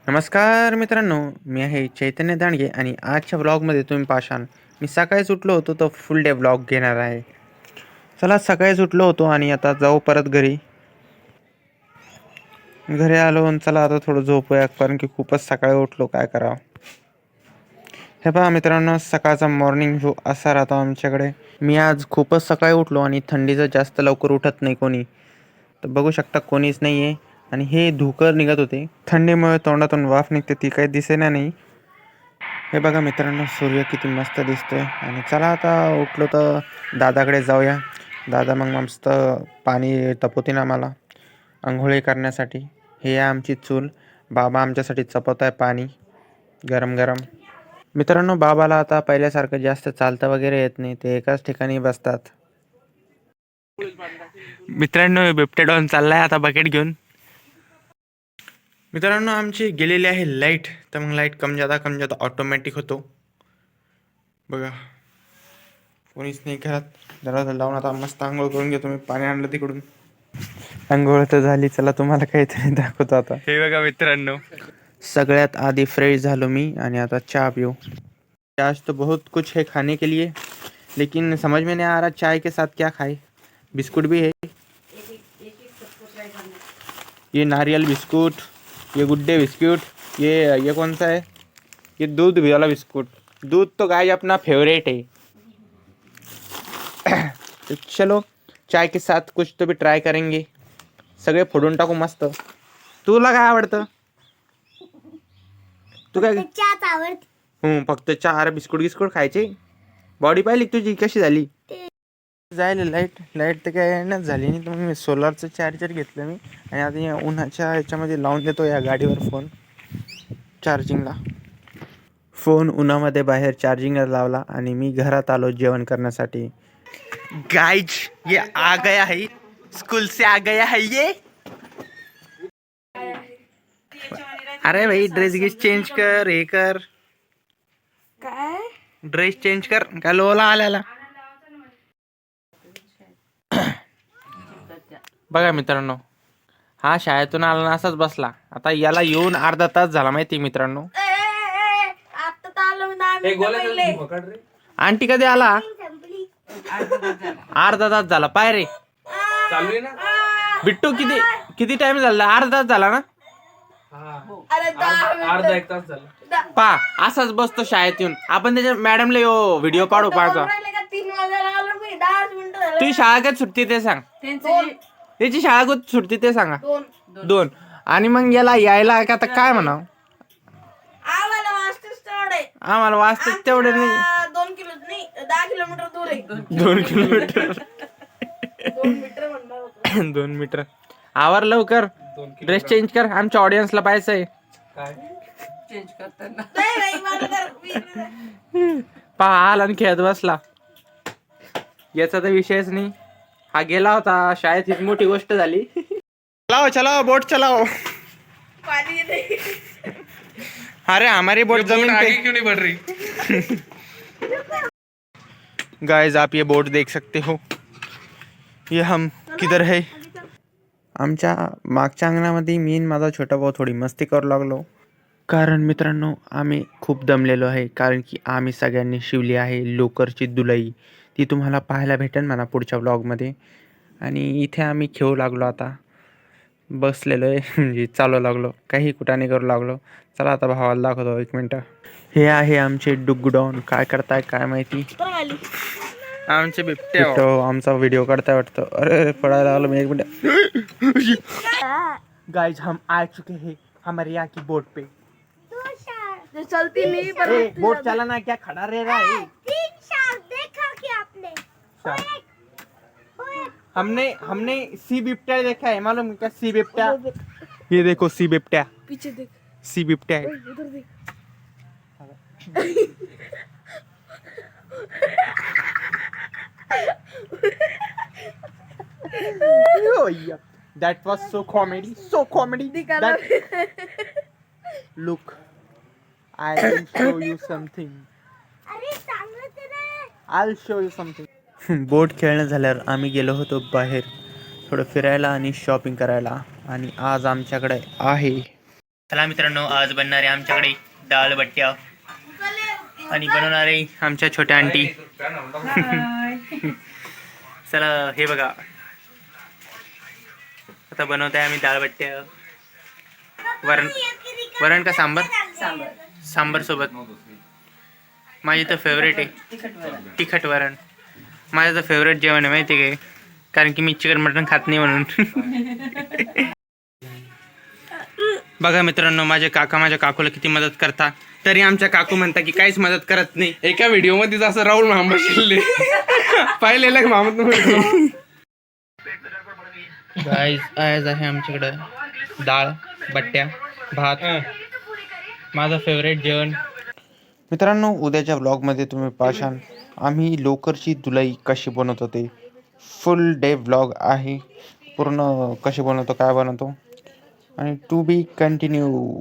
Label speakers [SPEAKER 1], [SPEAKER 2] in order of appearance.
[SPEAKER 1] नमस्कार मित्रांनो, मी आहे चैतन्य दांडगे आणि आजच्या व्लॉगमध्ये तुम्ही पाशान मी सकाळीच उठलो होतो तर फुल डे व्लॉग घेणार आहे. चला सकाळीच उठलो होतो आणि आता जाऊ परत घरी. घरी आलो आणि चला आता थोडं झोपूया कारण की खूपच सकाळी उठलो, काय करावं. हे पहा मित्रांनो, सकाळचा मॉर्निंग व्ह्यू असा राहतो आमच्याकडे. मी आज खूपच सकाळी उठलो आणि थंडीचं जास्त लवकर उठत नाही कोणी, तर बघू शकता कोणीच नाही आहे. आणि हे धुकर निघत होते, थंडीमुळे तोंडातून वाफ निघते, ती काही दिसेना नाही. हे बघा मित्रांनो, सूर्य किती मस्त दिसतोय. आणि चला आता उठलो तर दादाकडे जाऊया. दादा मग मस्त पाणी तापवतील आम्हाला आंघोळी करण्यासाठी. हे आहे आमची चूल. बाबा आमच्यासाठी चपवत आहे पाणी गरम गरम. मित्रांनो, बाबाला आता पहिल्यासारखं जास्त चालता वगैरे येत नाही, ते एकाच ठिकाणी बसतात. मित्रांनो, बिबट्या डॉन चाललाय आता बकेट घेऊन. मित्रांनो, आमची गेलेली आहे लाईट, तर मग लाईट कम जादा ऑटोमॅटिक होतो. बघा कोणीच नाही घरात. दरवाजा लावून आता मस्त आंघोळ करून घेतो. मी पाणी आणलं तिकडून. आंघोळ तर झाली, चला तुम्हाला काहीतरी दाखवतो आता. हे बघा मित्रांनो, सगळ्यात आधी फ्रेश झालो मी आणि आता चहा पिऊ. आज तो बहुत कुछ है खाने के लिए, लेकिन समझ में नहीं आ रहा चाय के साथ क्या खाए. बिस्कुट भी है, ये नारियल बिस्कुट, ये गुड्डे बिस्कुट, ये कौन सा है, ये दूध वाला बिस्कुट. दूध तो गाय अपना फेवरेट है. तो चलो चाय के साथ कुछ तो भी ट्राय करेंगे. सगळे फोडून टाकू मस्त. तुला काय आवडतं? तू काय? फक्त चहा, बिस्कुट गिस्कुट खायचे. बॉडी पाहिली तुझी कशी झाली. जायला लाईट तर काय येण्याच झाली नाही, तर मग मी सोलारचं चार्जर घेतलं मी. आणि आता या उन्हाच्या ह्याच्यामध्ये लावून देतो या गाडीवर फोन चार्जिंगला. फोन उन्हामध्ये बाहेर चार्जिंगला लावला आणि मी घरात आलो जेवण करण्यासाठी. गाइज ये आ गया है, स्कूल से आ गया है ये. अरे भाई ड्रेस गिस चेंज कर, हे कर. काय ड्रेस चेंज कर, काय लोला आल्याला. बघा मित्रांनो, हा शाळेतून आला ना असाच बसला. आता याला येऊन अर्धा तास झाला माहिती मित्रांनो. आंटी कधी आला? अर्धा तास झाला. पाय रे चालू आहे ना बिट्टू. किती टाइम झाला? अर्धा तास झाला ना. अर्धा एक तास झाला. पा असाच बसतो शाळेत येऊन. आपण त्याच्या मॅडमला व्हिडिओ काढू पाहतो. तुझी शाळा कधी सुटते ते सांग. त्याची शाळा कधी सुटते ते सांगा. 2. आणि मग याला यायला आता काय म्हणाव. आम्हाला वाचत तेवढे नाही.
[SPEAKER 2] 10 किलोमीटर दूर आहे.
[SPEAKER 1] 2 किलोमीटर 2 मीटर. आवर लवकर, ड्रेस चेंज कर, आमच्या ऑडियन्सला पाहायचं आहे.
[SPEAKER 2] चेंज करताना
[SPEAKER 1] पहा आला आणि खेळत बसला. याचा तर विषयच नाही. हा गेला होता शाळेत, ही मोठी गोष्ट झाली. चलाओ बोट चलाओ. अरे हमारी बोट जमीन पे क्यों नहीं बढ़ रही. गाइस आप ये बोट देख सकते हो. ये हम किधर है. आमच्या मागच्या अंगणामध्ये मी आणि माझा छोटा भाऊ थोडी मस्ती करू लागलो. कारण मित्रांनो, आम्ही खूप दमलेलो आहे. कारण की आम्ही सगळ्यांनी शिवली आहे लोकरची दुलई. ती तुम्हाला पाहायला भेटेल म्हणा पुढच्या व्लॉगमध्ये. आणि इथे आम्ही खेळू लागलो. आता बसलेलो आहे म्हणजे चालू लागलो, काही कुठाने करू लागलो. चला आता भावाला दाखवतो, 1 मिनटं. हे आहे आमचे डुगडॉन. काय करताय काय माहिती. आमचे बिबट्या आमचा व्हिडिओ काढताय वाटतं. अरे पडायला लागलो मी. 1 मिनट. गाइस हम आ चुके हैं हमारे यहाँ की बोट पे.
[SPEAKER 2] चलती नहीं पर
[SPEAKER 1] बोट चलाना क्या खड़ा रह रहा है.
[SPEAKER 2] देखा क्या आपने.
[SPEAKER 1] हमने सी बिबट्या देखा है, मालूम क्या सी बिबट्या. ये देखो सी बिबट्या,
[SPEAKER 2] पीछे देख.
[SPEAKER 1] सी बिबट्या है.
[SPEAKER 2] उधर देख.
[SPEAKER 1] Oh yeah, that was so comedy. Look, I will show you something. I'll show you something. बोट खेळणं झाल्यावर आम्ही गेलो होतो बाहेर थोडं फिरायला आणि शॉपिंग करायला. आणि आज आमच्याकडे आहे चला मित्रांनो, आज बनणार आहे आमच्याकडे डाळ बट्ट्या आणि बनवणार आहे आमच्या छोट्या आंटी. चला हे बघा, आता बनवत आहे आम्ही डाळ बट्ट्या. वरण का सांबर? सांबर सोबत. माझी तर फेवरेट आहे तिखट वरण. माझं तर फेवरेट जेवण आहे माहिती आहे काय, कारण की मी चिकन मटन खात नाही म्हणून. बघा मित्रांनो, माझे काका माझ्या काकूला किती मदत करतात, तरी आमच्या काकू म्हणतात की काहीच मदत करत नाही.
[SPEAKER 3] एका व्हिडिओ मध्ये असं राहुल मामा शिल्ले पाहिलेलं का मामा?
[SPEAKER 1] गाईज आज आहे आमच्याकडं डाळ बट्ट्या भात, माझं फेवरेट जेवण. मित्रांनो, उद्याच्या व्लॉगमध्ये तुम्ही पाहशाल आम्ही लोकरची दुलाई कशी बनवतो ते. फुल डे व्लॉग आहे, पूर्ण कशी बनवतो काय बनवतो आणि टू बी कंटिन्यू.